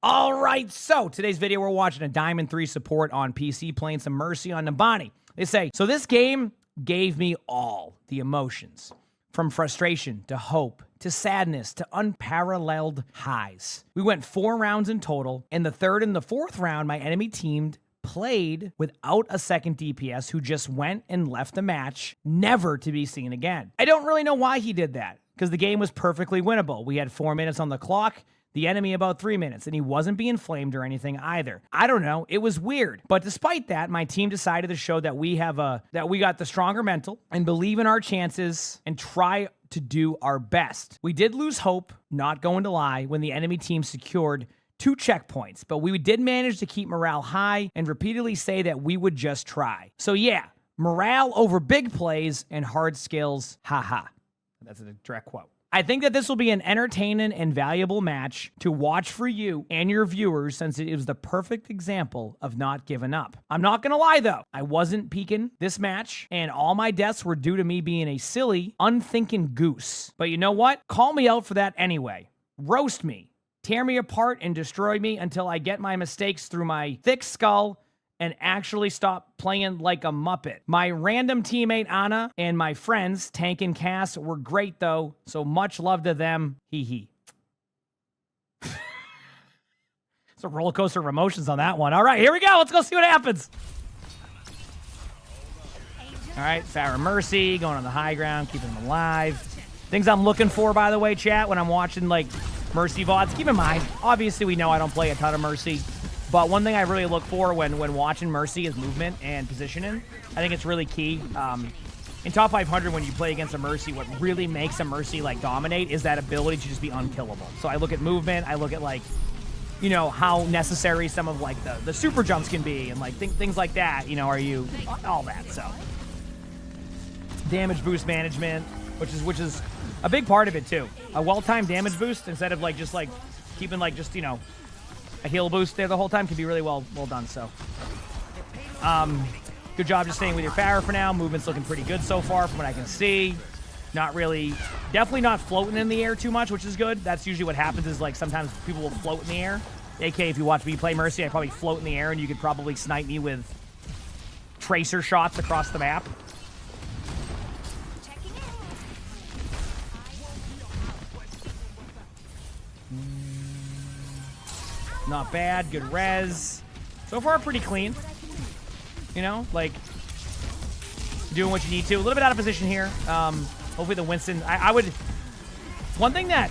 All right, so today's video, we're watching a Diamond 3 support on PC playing some Mercy on Nabani. They say, so this game gave me all the emotions, from frustration to hope to sadness to unparalleled highs. We went 4 rounds in total. In the third and the fourth round, my enemy team played without a second DPS who just went and left the match, never to be seen again. I don't really know why he did that, because the game was perfectly winnable. We had 4 minutes on the clock, the enemy about 3 minutes, and he wasn't being flamed or anything either. I don't know, it was weird. But despite that, my team decided to show that we got the stronger mental and believe in our chances and try to do our best. We did lose hope, not going to lie, when the enemy team secured 2 checkpoints, but we did manage to keep morale high and repeatedly say that we would just try. So yeah, morale over big plays and hard skills, haha. That's a direct quote. I think that this will be an entertaining and valuable match to watch for you and your viewers, since it was the perfect example of not giving up. I'm not gonna lie though, I wasn't peeking this match, and all my deaths were due to me being a silly, unthinking goose. But you know what? Call me out for that anyway. Roast me. Tear me apart and destroy me until I get my mistakes through my thick skull and actually stop playing like a Muppet. My random teammate Anna and my friends Tank and Cass were great though, so much love to them. Hee hee. It's a roller coaster of emotions on that one. All right, here we go. Let's go see what happens. All right, Farrah Mercy going on the high ground, keeping them alive. Things I'm looking for, by the way, chat, when I'm watching like Mercy VODs. Keep in mind, obviously we know I don't play a ton of Mercy, but one thing I really look for when watching Mercy is movement and positioning. I think it's really key. In top 500, when you play against a Mercy, what really makes a Mercy like dominate is that ability to just be unkillable. So I look at movement, I look at like, you know, how necessary some of like the super jumps can be, and like things like that, you know, all that. So damage boost management, which is a big part of it too. A well-timed damage boost instead of like just like keeping like just, you know, a heal boost there the whole time can be really well done. So good job just staying with your Farrah for now. Movement's looking pretty good so far from what I can see. Not really, definitely not floating in the air too much, which is good. That's usually what happens, is like sometimes people will float in the air. AK, if you watch me play Mercy, I probably float in the air and you could probably snipe me with tracer shots across the map. Not bad, good res. So far, pretty clean. You know, like, doing what you need to. A little bit out of position here. Hopefully the Winston, I would, one thing that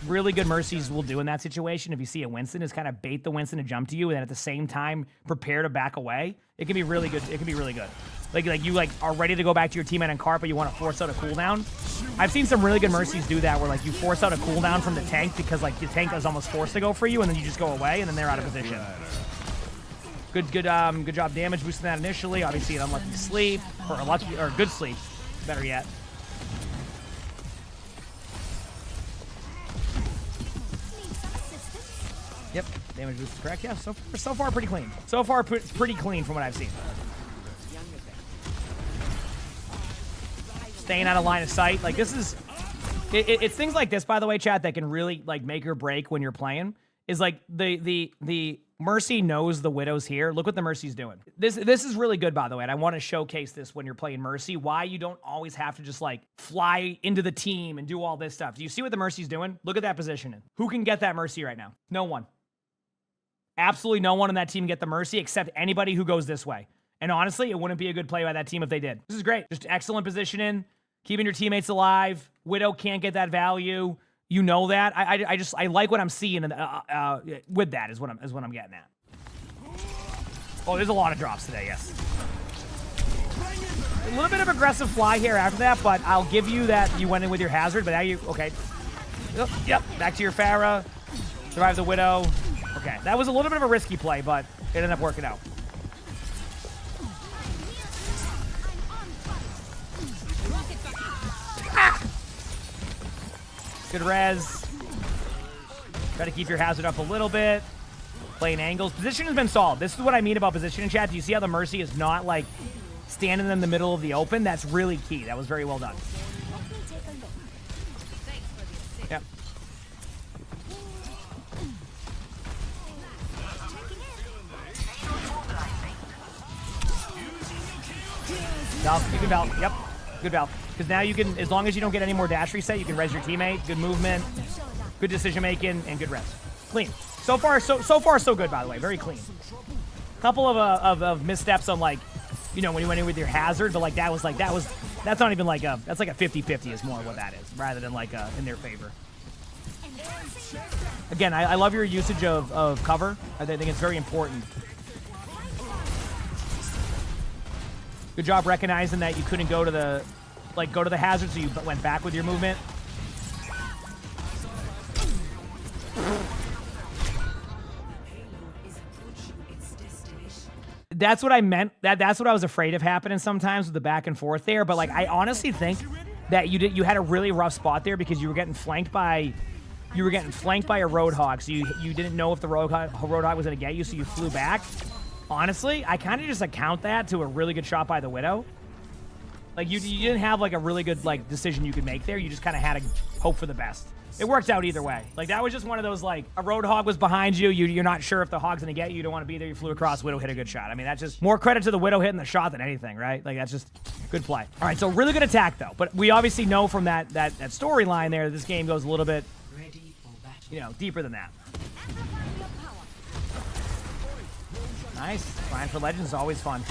really good Mercies will do in that situation, if you see a Winston, is kind of bait the Winston to jump to you, and then at the same time, prepare to back away. It can be really good. It can be really good. Like you like are ready to go back to your teammate on cart, but you want to force out a cooldown. I've seen some really good Mercies do that, where like you force out a cooldown from the tank because like the tank is almost forced to go for you, and then you just go away, and then they're out of position. Good job damage boosting that initially. Obviously an unlucky sleep, or good sleep, better yet. Yep, damage boost is correct. Yeah, so far pretty clean. So far pretty clean from what I've seen. Staying out of line of sight. Like this is, it's things like this, by the way, chat, that can really like make or break when you're playing. Is like the Mercy knows the Widow's here. Look what the Mercy's doing. This is really good, by the way, and I want to showcase this when you're playing Mercy, why you don't always have to just like fly into the team and do all this stuff. Do you see what the Mercy's doing? Look at that positioning. Who can get that Mercy right now? No one. Absolutely no one on that team can get the Mercy except anybody who goes this way. And honestly, it wouldn't be a good play by that team if they did. This is great. Just excellent positioning, keeping your teammates alive. Widow can't get that value. You know that. I like what I'm seeing with that is what I'm getting at. Oh, there's a lot of drops today, yes. A little bit of aggressive fly here after that, but I'll give you that you went in with your hazard, but now you, okay. Yep, back to your Farrah. Survive the Widow. Okay, that was a little bit of a risky play, but it ended up working out. Good res. Try to keep your hazard up a little bit. Playing angles. Position has been solid. This is what I mean about position in chat. Do you see how the Mercy is not like standing in the middle of the open? That's really key. That was very well done. Yep. Valve, you can Valve. Yep, good Valve. Because now you can, as long as you don't get any more dash reset, you can res your teammate. Good movement, good decision making, and good res. Clean. So far, so good. By the way, very clean. Couple of missteps on like, you know, when you went in with your hazard, but like that's not even like that's like a 50-50 is more what that is, rather than like in their favor. Again, I love your usage of cover. I think it's very important. Good job recognizing that you couldn't go to the hazard, so you went back with your movement. That's what I meant. That's what I was afraid of happening sometimes with the back and forth there. But like, I honestly think that you had a really rough spot there because you were getting flanked by a Roadhog. So you didn't know if the Roadhog was going to get you, so you flew back. Honestly, I kind of just account that to a really good shot by the Widow. Like you didn't have like a really good like decision you could make there. You just kind of had to hope for the best. It worked out either way. Like that was just one of those like a Roadhog was behind you. You're not sure if the Hog's gonna get you. You don't want to be there. You flew across. Widow hit a good shot. I mean, that's just more credit to the Widow hitting the shot than anything, right? Like that's just good play. All right, so really good attack though. But we obviously know from that storyline there, this game goes a little bit, you know, deeper than that. Nice. Flying for Legends is always fun.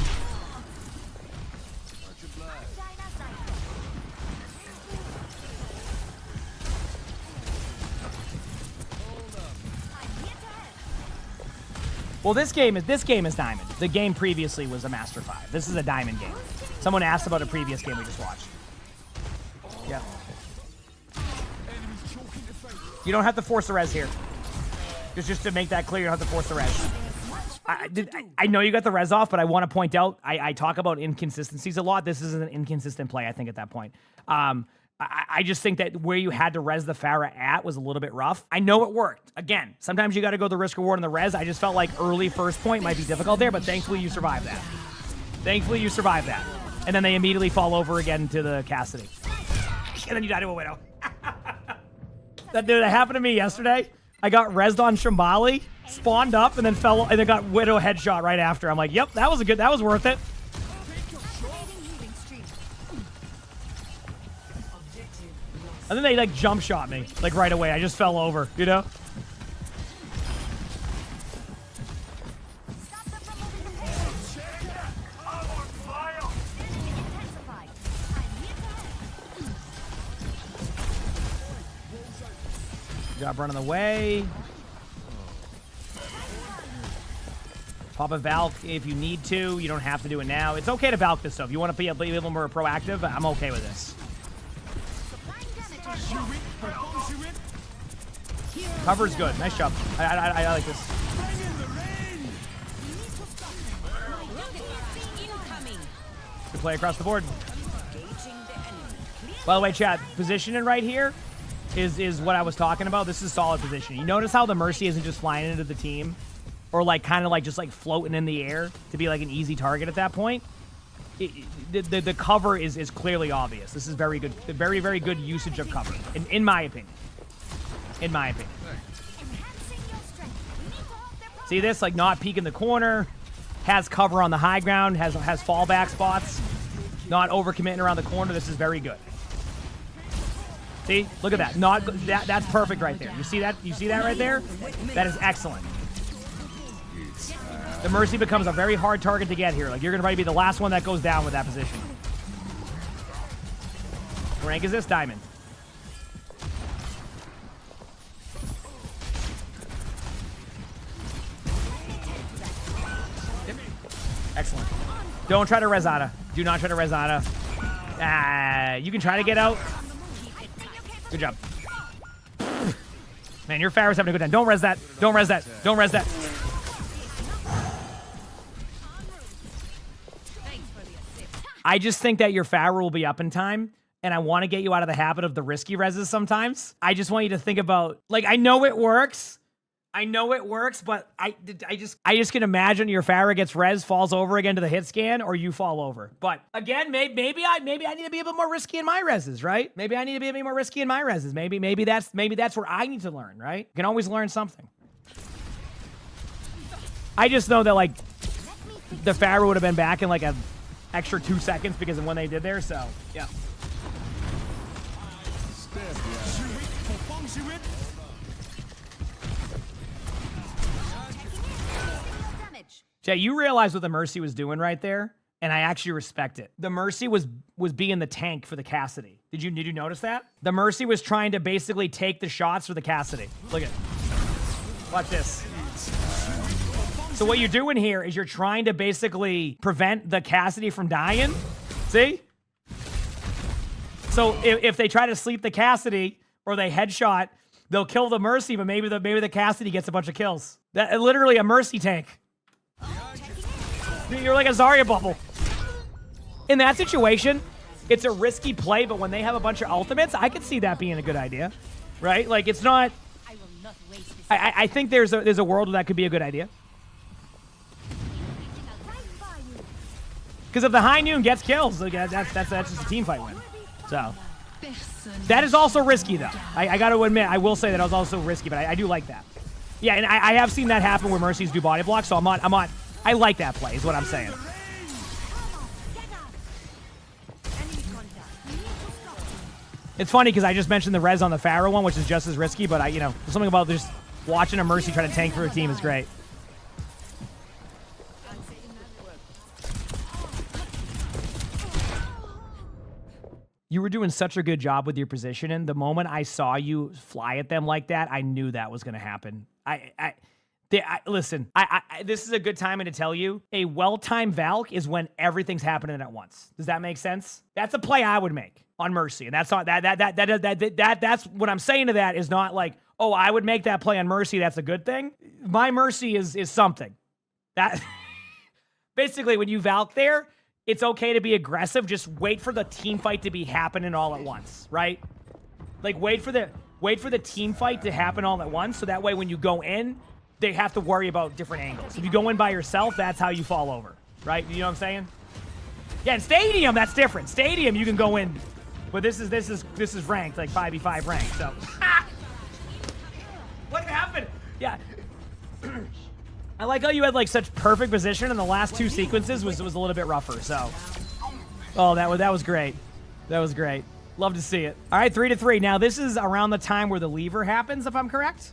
Well, this game is Diamond. The game previously was a Master 5. This is a Diamond game. Someone asked about a previous game we just watched. Yeah. You don't have to force the res here. Just to make that clear, you don't have to force the res. I know you got the res off, but I want to point out, I talk about inconsistencies a lot. This is an inconsistent play, I think, at that point. I just think that where you had to res the Pharah at was a little bit rough. I know it worked. Again, sometimes you got to go the risk reward on the res. I just felt like early first point might be difficult there, but thankfully you survived that. Thankfully you survived that. And then they immediately fall over again to the Cassidy. And then you die to a Widow. That happened to me yesterday. I got rezzed on Shambali, spawned up, and then fell, and then got Widow headshot right after. I'm like, yep, that was worth it. And then they like jump shot me like right away. I just fell over, you know? Good job running away. Pop a Valk if you need to. You don't have to do it now. It's okay to Valk this though. If you want to be a little more proactive, I'm okay with this. Cover's good. Nice job. I like this. Good play across the board. By the way, chat, positioning right here is what I was talking about. This is solid position. You notice how the Mercy isn't just flying into the team or like kind of like just like floating in the air to be like an easy target at that point? The cover is clearly obvious. This is very good, very, very good usage of cover, in my opinion. In my opinion. See this? Like not peeking the corner, has cover on the high ground, has fallback spots, not overcommitting around the corner. This is very good. See? Look at that. That's perfect right there. You see that? You see that right there? That is excellent. The Mercy becomes a very hard target to get here. Like, you're going to probably be the last one that goes down with that position. What rank is this? Diamond. Yep. Excellent. Don't try to Rezada. Do not try to Rezada. You can try to get out. Good job. Man, your Pharah's having a good time. Don't res that. Don't res that. Don't res that. I just think that your Pharah will be up in time, and I want to get you out of the habit of the risky reses sometimes. I just want you to think about, like, I know it works. I know it works, but I just can imagine your Pharah gets res, falls over again to the hit scan, or you fall over. But again, maybe I need to be a bit more risky in my reses, right? Maybe I need to be a bit more risky in my reses. Maybe that's where I need to learn, right? You can always learn something. I just know that like the Pharah would have been back in like a extra 2 seconds because of when they did there. So yeah. Jay, you realize what the Mercy was doing right there, and I actually respect it. The Mercy was being the tank for the Cassidy. Did you notice that? The Mercy was trying to basically take the shots for the Cassidy. Look at it. Watch this. So what you're doing here is you're trying to basically prevent the Cassidy from dying. See? So if they try to sleep the Cassidy or they headshot, they'll kill the Mercy, but maybe the Cassidy gets a bunch of kills. That literally a Mercy tank. You're like a Zarya bubble. In that situation, it's a risky play, but when they have a bunch of ultimates, I could see that being a good idea, right? Like it's not. I think there's a world where that could be a good idea. Because if the High Noon gets kills, like, that's just a team fight win. So that is also risky, though. I got to admit, I will say that was also risky, but I do like that. Yeah, and I have seen that happen where Mercies do body block, so I like that play, is what I'm saying. It's funny because I just mentioned the res on the Pharaoh one, which is just as risky, but something about just watching a Mercy try to tank for a team is great. You were doing such a good job with your positioning. The moment I saw you fly at them like that, I knew that was going to happen. Listen, this is a good time to tell you, a well-timed Valk is when everything's happening at once. Does that make sense? That's a play I would make on Mercy, and that's not that's what I'm saying to that is not like, oh, I would make that play on Mercy. That's a good thing. My Mercy is something. That basically when you Valk there, it's okay to be aggressive. Just wait for the team fight to be happening all at once, right? Like wait for the team fight to happen all at once, so that way when you go in, they have to worry about different angles. If you go in by yourself, that's how you fall over, right? You know what I'm saying? Yeah, in Stadium, that's different. Stadium, you can go in, but this is ranked, like 5v5 ranked, so. What happened? Yeah. I like how you had like such perfect position, and the last 2 sequences was a little bit rougher, so. Oh, that was great. That was great. Love to see it. All right, 3-3. Now, this is around the time where the lever happens, if I'm correct?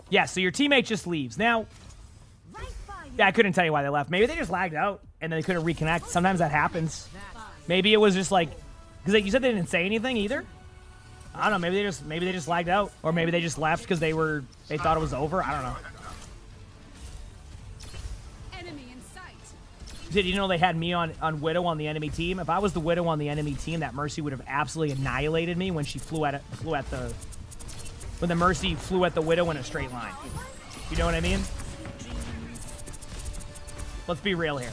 Yeah, so your teammate just leaves. Now, yeah, I couldn't tell you why they left. Maybe they just lagged out, and then they couldn't reconnect. Sometimes that happens. Maybe it was just like, because like, you said they didn't say anything either? I don't know, maybe they just lagged out. Or maybe they just left because they thought it was over. I don't know. Did you know they had me on Widow on the enemy team? If I was the Widow on the enemy team, that Mercy would have absolutely annihilated me when she when the Mercy flew at the Widow in a straight line. You know what I mean? Let's be real here.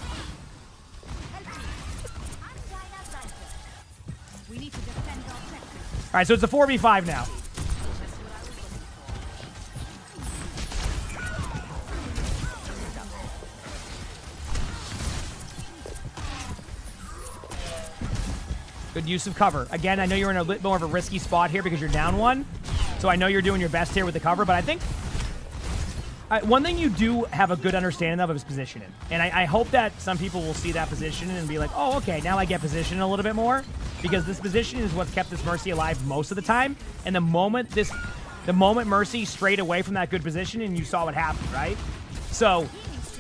All right, so it's a 4v5 now. Good use of cover. Again, I know you're in a bit more of a risky spot here because you're down 1. So I know you're doing your best here with the cover, but I think one thing you do have a good understanding of is positioning. And I hope that some people will see that positioning and be like, oh, okay, now I get positioning a little bit more, because this positioning is what's kept this Mercy alive most of the time. And the moment Mercy strayed away from that good position, and you saw what happened, right? So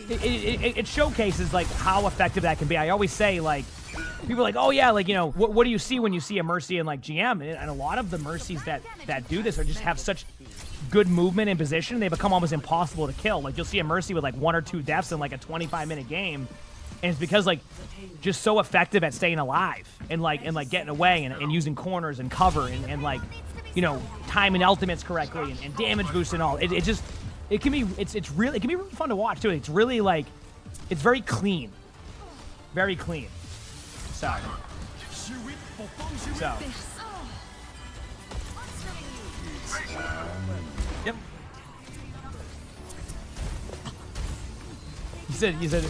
it showcases like how effective that can be. I always say, like, people are like, oh yeah, like, you know, what do you see when you see a Mercy in like GM? And a lot of the Mercies that do this are just have such good movement and position, they become almost impossible to kill. Like, you'll see a Mercy with like 1 or 2 deaths in like a 25-minute game, and it's because like just so effective at staying alive and getting away and using corners and cover and like, you know, timing ultimates correctly and damage boost and all. It can be really fun to watch too. It's really like, it's very clean, very clean. So. Yep. You said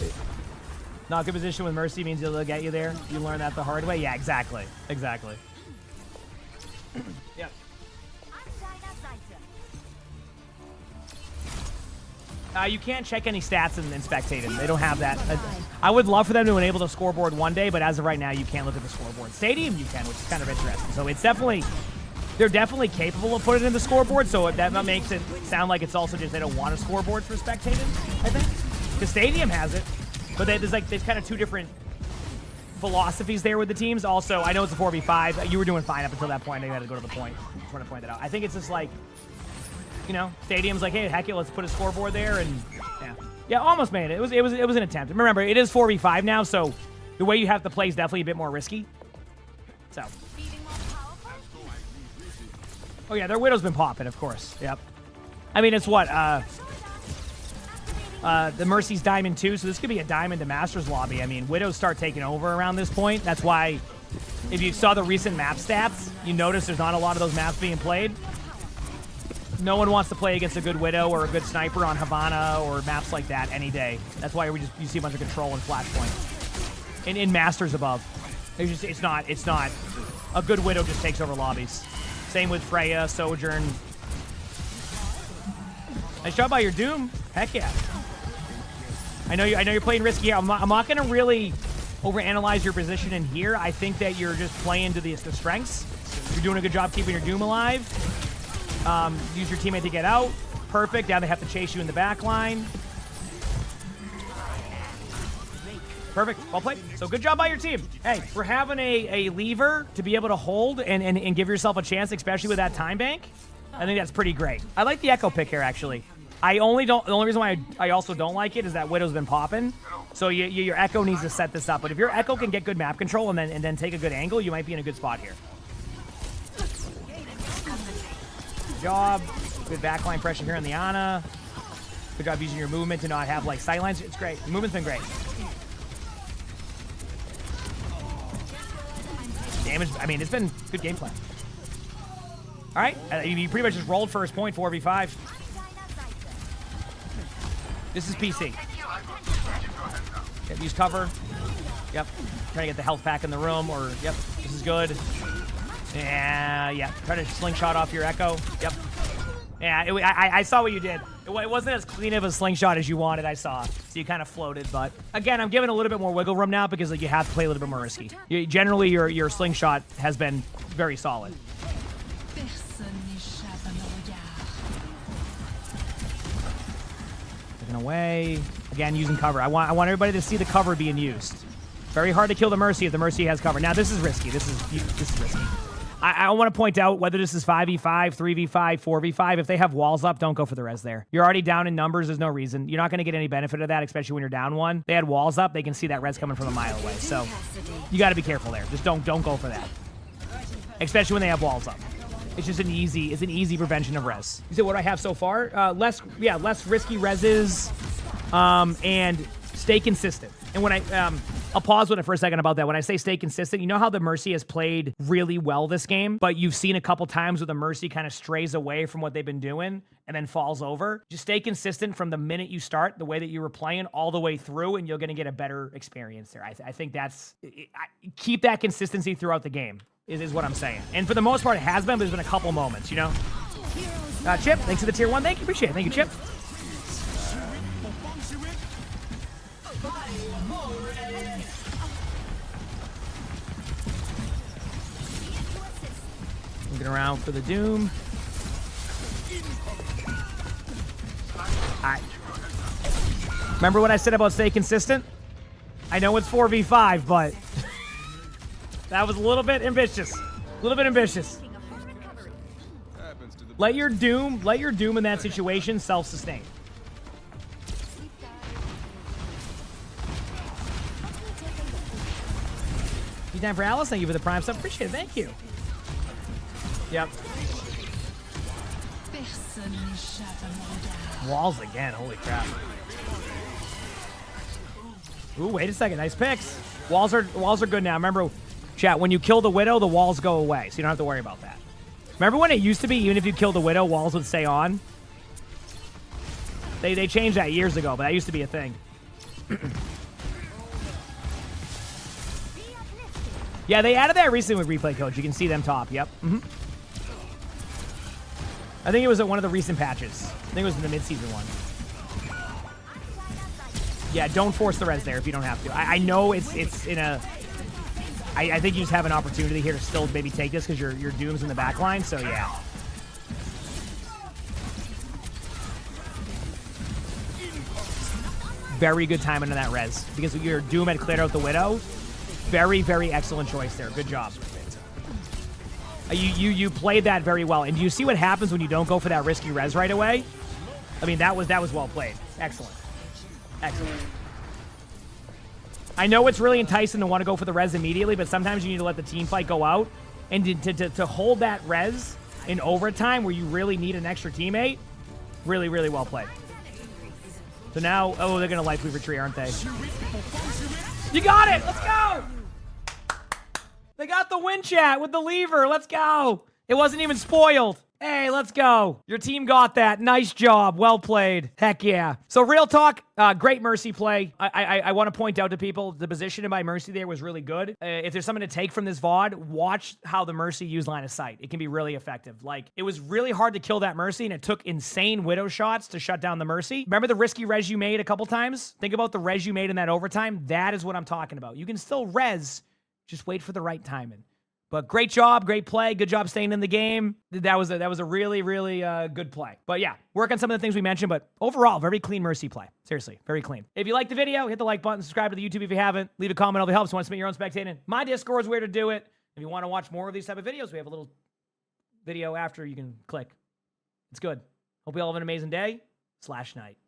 not good position with Mercy means they'll get you there. You learn that the hard way. Yeah, exactly. Exactly. Yep. You can't check any stats in Spectating. They don't have that. I would love for them to enable the scoreboard one day, but as of right now, you can't look at the scoreboard. Stadium, you can, which is kind of interesting. So it's definitely, they're definitely capable of putting it in the scoreboard, so that makes it sound like it's also just they don't want a scoreboard for Spectating, I think. The Stadium has it, but there's kind of two different philosophies there with the teams. Also, I know it's a 4v5. You were doing fine up until that point. I had to go to the point. I just want to point that out. I think it's just like, you know, Stadium's like, hey, heck it, let's put a scoreboard there, and yeah, almost made it. It was an attempt. Remember, it is 4v5 now, so the way you have to play is definitely a bit more risky. So, oh yeah, their Widow's been popping, of course. Yep. I mean, it's what the Mercy's Diamond 2, so this could be a Diamond to Masters lobby. I mean, Widows start taking over around this point. That's why, if you saw the recent map stats, you notice there's not a lot of those maps being played. No one wants to play against a good Widow or a good Sniper on Havana or maps like that any day. That's why you see a bunch of Control and Flashpoint. And in Masters above. It's not a good Widow just takes over lobbies. Same with Freya, Sojourn. Nice job by your Doom. Heck yeah. I know you're playing risky here. I'm not going to really overanalyze your position in here. I think that you're just playing to the strengths. You're doing a good job keeping your Doom alive. Use your teammate to get out. Perfect. Now they have to chase you in the back line. Perfect. Well played. So good job by your team. Hey, for having a lever to be able to hold and give yourself a chance, especially with that time bank, I think that's pretty great. I like the Echo pick here, actually. The only reason why I also don't like it is that Widow's been popping. So your Echo needs to set this up. But if your Echo can get good map control and then take a good angle, you might be in a good spot here. Good job. Good backline pressure here on the Ana. Good job using your movement to not have like sightlines. It's great. The movement's been great. Damage, I mean, it's been good gameplay. All right, you pretty much just rolled first point, 4v5. This is PC. Yep, use cover. Yep, trying to get the health pack in the room, or, yep, this is good. Yeah, try to slingshot off your Echo. Yep. Yeah, I saw what you did. It wasn't as clean of a slingshot as you wanted, I saw. So you kind of floated, but again, I'm giving a little bit more wiggle room now because like, you have to play a little bit more risky. Generally, your slingshot has been very solid. Taken away. Again, using cover. I want everybody to see the cover being used. Very hard to kill the Mercy if the Mercy has cover. Now, this is risky. This is risky. I want to point out whether this is 5v5, 3v5, 4v5. If they have walls up, don't go for the res there. You're already down in numbers. There's no reason. You're not going to get any benefit of that, especially when you're down one. They had walls up. They can see that res coming from a mile away. So you got to be careful there. Just don't go for that, especially when they have walls up. It's just an easy prevention of res. You said what do I have so far? Less risky reses, and stay consistent. And when I'll pause for a second about that. When I say stay consistent, you know how the Mercy has played really well this game, but you've seen a couple times where the Mercy kind of strays away from what they've been doing and then falls over. Just stay consistent from the minute you start, the way that you were playing all the way through, and you're going to get a better experience there. I think keep that consistency throughout the game is what I'm saying. And for the most part, it has been, but there's been a couple moments, you know? Chip, thanks for the tier 1. Thank you. Appreciate it. Thank you, Chip. Looking around for the Doom. Remember what I said about stay consistent? I know it's 4v5, but that was a little bit ambitious. A little bit ambitious. Let your Doom in that situation self-sustain. You time for Alice? Thank you for the prime sub. Appreciate it. Thank you. Yep. Walls again. Holy crap. Ooh, wait a second. Nice picks. Walls are good now. Remember, chat, when you kill the Widow, the walls go away, so you don't have to worry about that. Remember when it used to be, even if you killed the Widow, walls would stay on? They changed that years ago, but that used to be a thing. Yeah, they added that recently with replay codes. You can see them top. Yep. I think it was at one of the recent patches. I think it was in the mid-season one. Yeah, don't force the res there if you don't have to. I know it's in a... I think you just have an opportunity here to still maybe take this because your Doom's in the back line, so yeah. Very good timing on that res because your Doom had cleared out the Widow. Very, very excellent choice there. Good job. You played that very well. And do you see what happens when you don't go for that risky res right away? I mean, that was well played. Excellent. Excellent. I know it's really enticing to want to go for the res immediately, but sometimes you need to let the team fight go out. And to hold that res in overtime where you really need an extra teammate, really, really well played. So now, oh, they're going to life weaver tree, aren't they? You got it! Let's go! They got the win chat with the lever. Let's go. It wasn't even spoiled. Hey, let's go. Your team got that. Nice job. Well played. Heck yeah. So real talk, great Mercy play. I want to point out to people, the position by Mercy there was really good. If there's something to take from this VOD, watch how the Mercy used line of sight. It can be really effective. Like, it was really hard to kill that Mercy, and it took insane Widow shots to shut down the Mercy. Remember the risky res you made a couple times? Think about the res you made in that overtime. That is what I'm talking about. You can still res, just wait for the right timing. But great job, great play. Good job staying in the game. That was a really, really good play. But yeah, work on some of the things we mentioned, but overall, very clean Mercy play. Seriously, very clean. If you like the video, hit the like button, subscribe to the YouTube if you haven't. Leave a comment, it'll help. So you want to submit your own spectating. My Discord is where to do it. If you want to watch more of these type of videos, we have a little video after you can click. It's good. Hope you all have an amazing day / night.